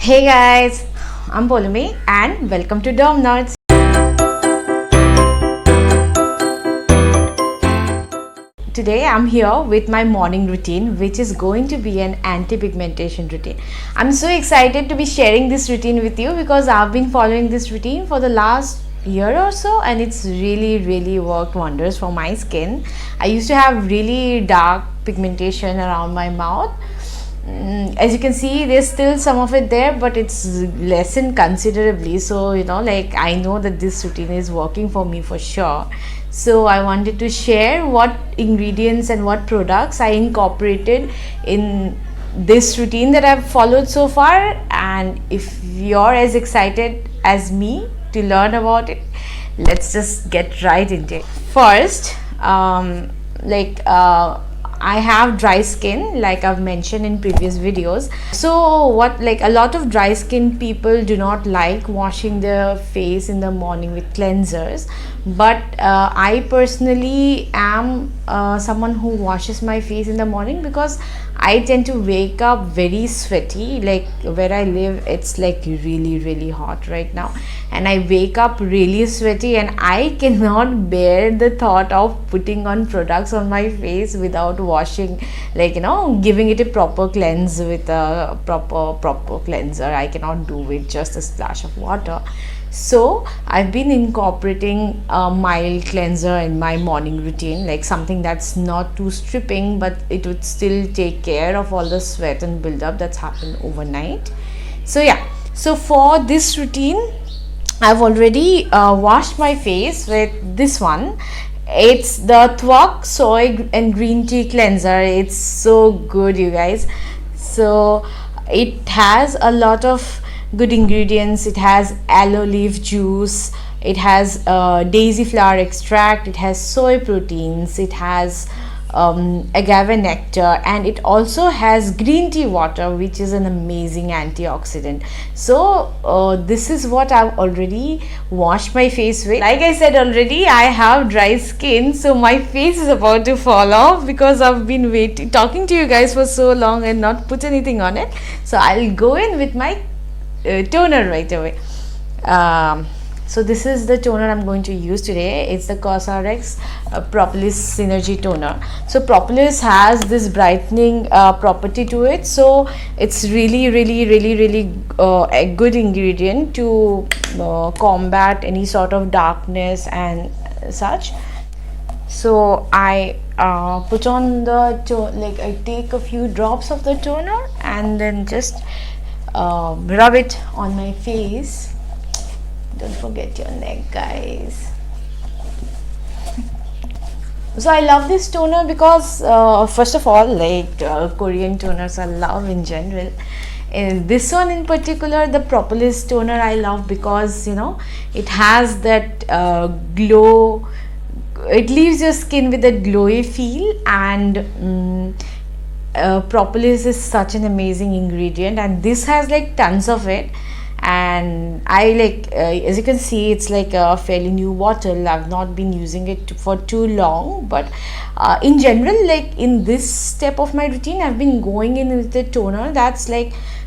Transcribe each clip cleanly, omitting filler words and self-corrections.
Hey guys, I'm Poulomi and welcome to Derm. Today I'm here with my morning routine, which is going to be an anti-pigmentation routine. I'm so excited to be sharing this routine with you because I've been following this routine for the last year or so, and it's really worked wonders for my skin. I used to have really dark pigmentation around my mouth. As you can see, there's still some of it there, but it's lessened considerably. So like, I know that this routine is working for me for sure. So I wanted to share what ingredients and what products I incorporated in this routine that I've followed so far. And if you're as excited as me to learn about it, let's just get right into it. First, I have dry skin, like I've mentioned in previous videos. So a lot of dry skin people do not like washing their face in the morning with cleansers, but I personally am someone who washes my face in the morning because I tend to wake up very sweaty. Like where I live, it's like really hot right now, and I wake up really sweaty, and I cannot bear the thought of putting on products on my face without washing, giving it a proper cleanse with a proper cleanser. I cannot do with just a splash of water. So I've been incorporating a mild cleanser in my morning routine, like something that's not too stripping, but it would still take care of all the sweat and buildup that's happened overnight. So yeah, so for this routine, I've already washed my face with this one. It's the TVAKH soy and green tea cleanser. It's so good, you guys. So it has a lot of good ingredients. It has aloe leaf juice, it has daisy flower extract, it has soy proteins, it has agave nectar, and it also has green tea water, which is an amazing antioxidant. So this is what I've already washed my face with. Like I said already, I have dry skin, so my face is about to fall off because I've been talking to you guys for so long and not put anything on it. So I'll go in with my toner right away. So this is the toner I'm going to use today. It's the COSRX Propolis Synergy Toner. So Propolis has this brightening property to it, so it's really a good ingredient to combat any sort of darkness and such. So I put on the I take a few drops of the toner and then just rub it on my face. Don't forget your neck, guys. So I love this toner because first of all, Korean toners I love in general. And this one in particular, the Propolis toner, I love because it has that glow. It leaves your skin with a glowy feel, and Propolis is such an amazing ingredient, and this has tons of it. And I as you can see, it's like a fairly new bottle. I've not been using it for too long, but in general, in this step of my routine, I've been going in with a toner that's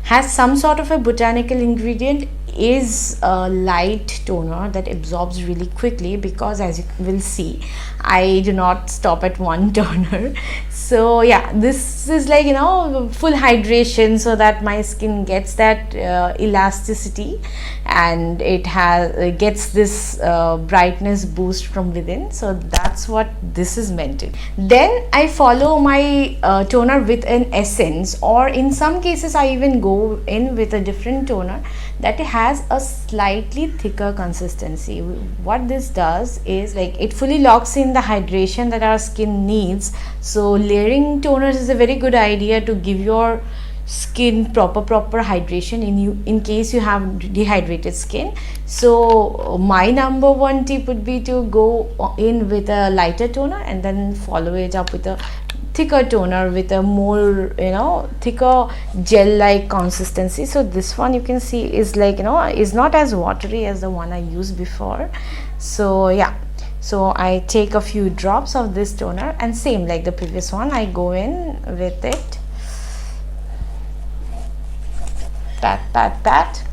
has some sort of a botanical ingredient, is a light toner that absorbs really quickly, because as you will see, I do not stop at one toner. So yeah, this is full hydration, so that my skin gets that elasticity, and it gets this brightness boost from within. So that's what this is meant to. Then I follow my toner with an essence, or in some cases I even go in with a different toner that has a slightly thicker consistency. What this does is it fully locks in the hydration that our skin needs. So layering toners is a very good idea to give your skin proper hydration in case you have dehydrated skin. So my number one tip would be to go in with a lighter toner and then follow it up with a thicker toner with a more thicker gel like consistency. So this one, you can see, is is not as watery as the one I used before. So yeah, so I take a few drops of this toner, and same like the previous one, I go in with it pat.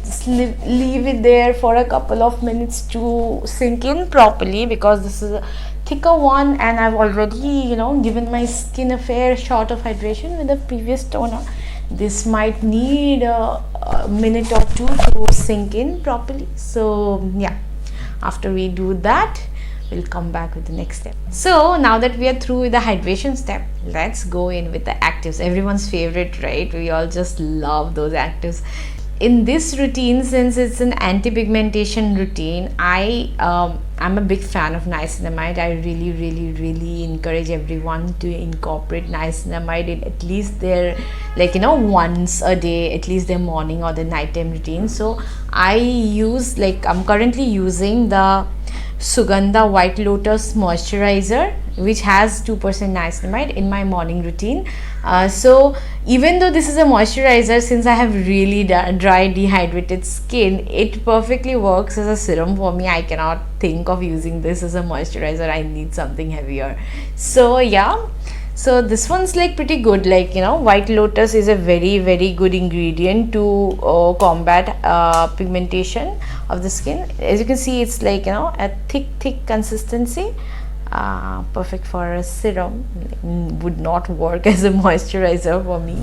Just leave it there for a couple of minutes to sink in properly, because this is a thicker one and I've already given my skin a fair shot of hydration with the previous toner. This might need a minute or two to sink in properly. So yeah, after we do that, we'll come back with the next step. So now that we are through with the hydration step, let's go in with the actives. Everyone's favorite, right? We all just love those actives. In this routine, since it's an anti-pigmentation routine, I'm a big fan of niacinamide. I really encourage everyone to incorporate niacinamide in at least their once a day, at least their morning or the nighttime routine. So I'm currently using the SUGANDA White Lotus moisturizer, which has 2% niacinamide in my morning routine. So even though this is a moisturizer, since I have really dry dehydrated skin, it perfectly works as a serum for me. I cannot think of using this as a moisturizer. I need something heavier. So yeah, so this one's pretty good. White Lotus is a very good ingredient to combat pigmentation of the skin. As you can see, it's a thick consistency. Perfect for a serum. Would not work as a moisturizer for me.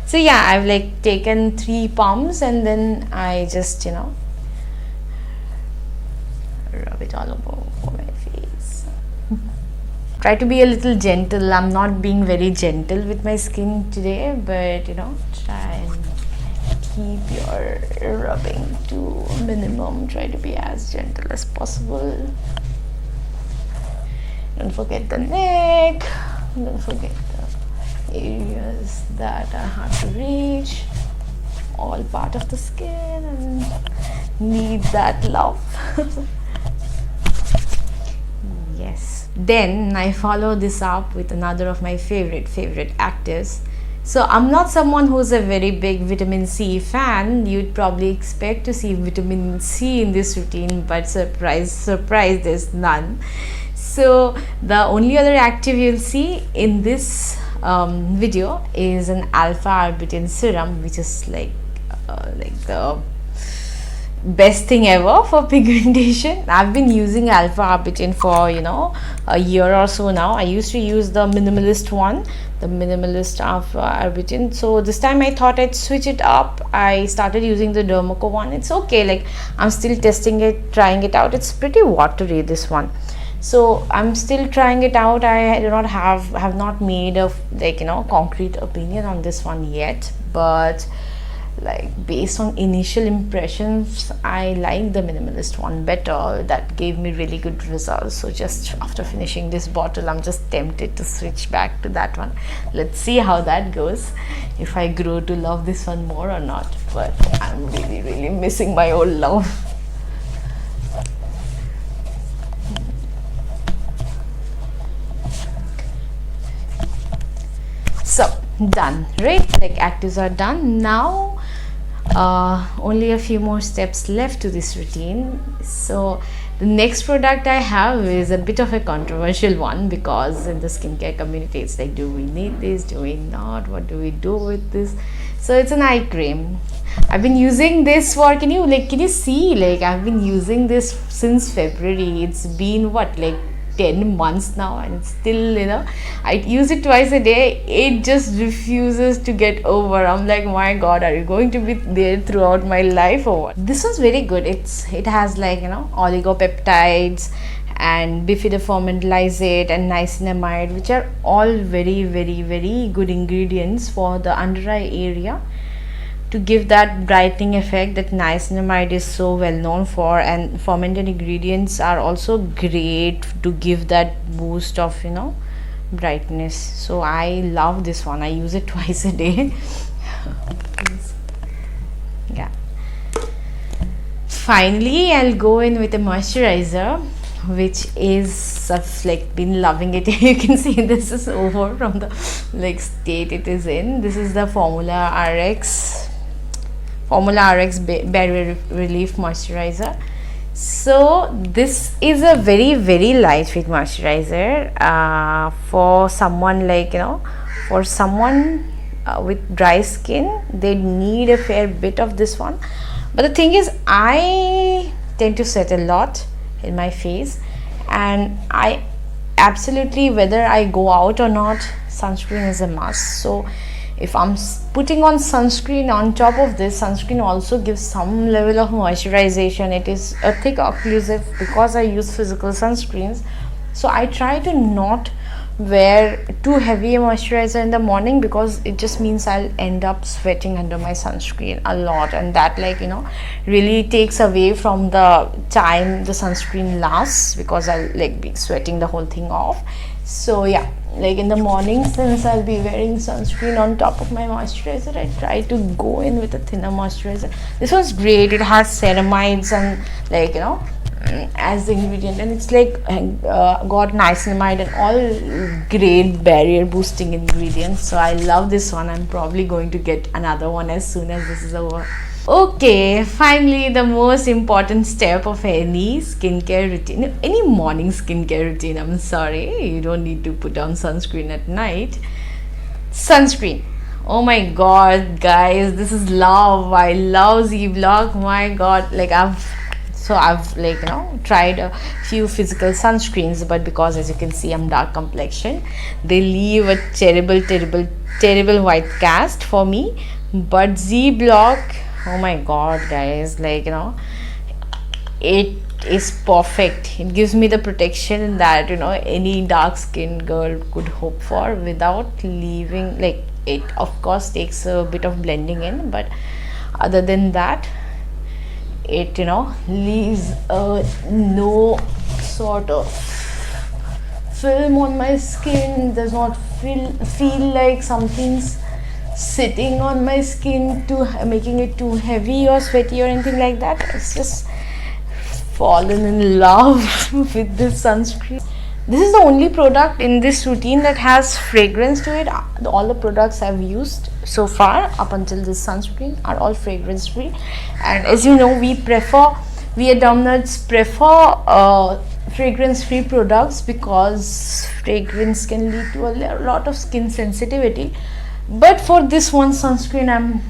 So yeah, I've taken 3 pumps and then I just rub it all over my face. Try to be a little gentle. I'm not being very gentle with my skin today, but try and keep your rubbing to a minimum. Try to be as gentle as possible. Don't forget the neck, don't forget the areas that are hard to reach, all part of the skin and need that love. Yes. Then I follow this up with another of my favorite actives. So I'm not someone who's a very big vitamin C fan. You'd probably expect to see vitamin C in this routine, but surprise, there's none. So the only other active you'll see in this video is an alpha arbutin serum, which is the best thing ever for pigmentation. I've been using alpha arbutin for a year or so now. I used to use the minimalist one, the minimalist alpha arbutin. So this time I thought I'd switch it up. I started using the DERMACO one. It's okay. I'm still testing it, trying it out. It's pretty watery, this one. So I'm still trying it out. I do not have not made a concrete opinion on this one yet, but based on initial impressions, I like the minimalist one better. That gave me really good results. So just after finishing this bottle, I'm just tempted to switch back to that one. Let's see how that goes, if I grow to love this one more or not. But I'm really missing my old love. So done, right? Actives are done. Now only a few more steps left to this routine. So the next product I have is a bit of a controversial one, because in the skincare community it's do we need this, do we not, what do we do with this? So it's an eye cream. I've been using this for, can you see, I've been using this since February. It's been what, 10 months now, and it's still, I use it twice a day. It just refuses to get over. I'm like, my god, are you going to be there throughout my life or what? This was very good. It has oligopeptides and bifidobacterium lysate and niacinamide, which are all very good ingredients for the under eye area, to give that brightening effect that niacinamide is so well known for. And fermented ingredients are also great to give that boost of brightness. So I love this one. I use it twice a day. Yeah. Finally, I'll go in with a moisturizer, which is, I've been loving it. You can see this is over from the state it is in. This is the FORMULARX Barrier Relief Moisturizer. So this is a very lightweight moisturizer for someone with dry skin, they need a fair bit of this one. But the thing is, I tend to sweat a lot in my face, and I absolutely, whether I go out or not, sunscreen is a must. So if I'm putting on sunscreen on top of this, sunscreen also gives some level of moisturization. It is a thick occlusive because I use physical sunscreens. So I try to not wear too heavy a moisturizer in the morning, because it just means I'll end up sweating under my sunscreen a lot, and that, like, you know, really takes away from the time the sunscreen lasts, because I'll like be sweating the whole thing off. So yeah, like in the morning, since I'll be wearing sunscreen on top of my moisturizer, I try to go in with a thinner moisturizer. This one's great. It has ceramides and, like, you know, as the ingredient, and it's like got niacinamide and all great barrier boosting ingredients. So I love this one. I'm probably going to get another one as soon as this is over. Okay, finally, the most important step of any skincare routine, any morning skincare routine. I'm sorry, you don't need to put on sunscreen at night. Sunscreen. Oh my god, guys, this is love. I love Z-Block. My god, like I've like, you know, tried a few physical sunscreens, but because, as you can see, I'm dark complexion, they leave a terrible white cast for me. But Z-Block, oh my god, guys, like, you know, it is perfect. It gives me the protection that, you know, any dark skinned girl could hope for, without leaving, like, it of course takes a bit of blending in, but other than that, it, you know, leaves no sort of film on my skin. Does not feel like something's sitting on my skin to making it too heavy or sweaty or anything like that. It's just fallen in love with this sunscreen. This is the only product in this routine that has fragrance to it. All the products I've used so far up until this sunscreen are all fragrance free, and as you know, we at Derm Nerds prefer fragrance free products, because fragrance can lead to a lot of skin sensitivity. But for this one sunscreen, I'm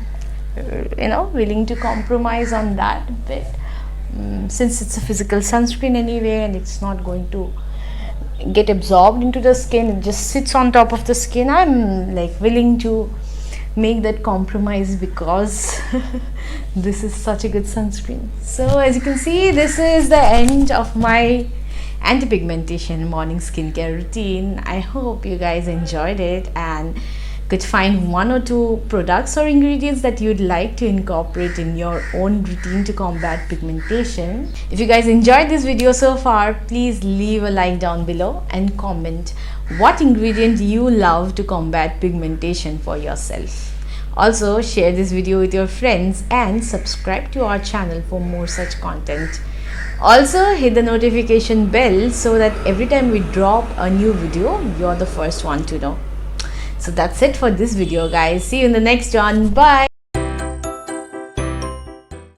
you know, willing to compromise on that bit, since it's a physical sunscreen anyway, and it's not going to get absorbed into the skin. It just sits on top of the skin. I'm like willing to make that compromise, because this is such a good sunscreen. So as you can see, this is the end of my anti-pigmentation morning skincare routine. I hope you guys enjoyed it and could find one or two products or ingredients that you'd like to incorporate in your own routine to combat pigmentation. If you guys enjoyed this video so far, please leave a like down below and comment what ingredient you love to combat pigmentation for yourself. Also, share this video with your friends and subscribe to our channel for more such content. Also, hit the notification bell so that every time we drop a new video, you're the first one to know. So that's it for this video, guys. See you in the next one. Bye.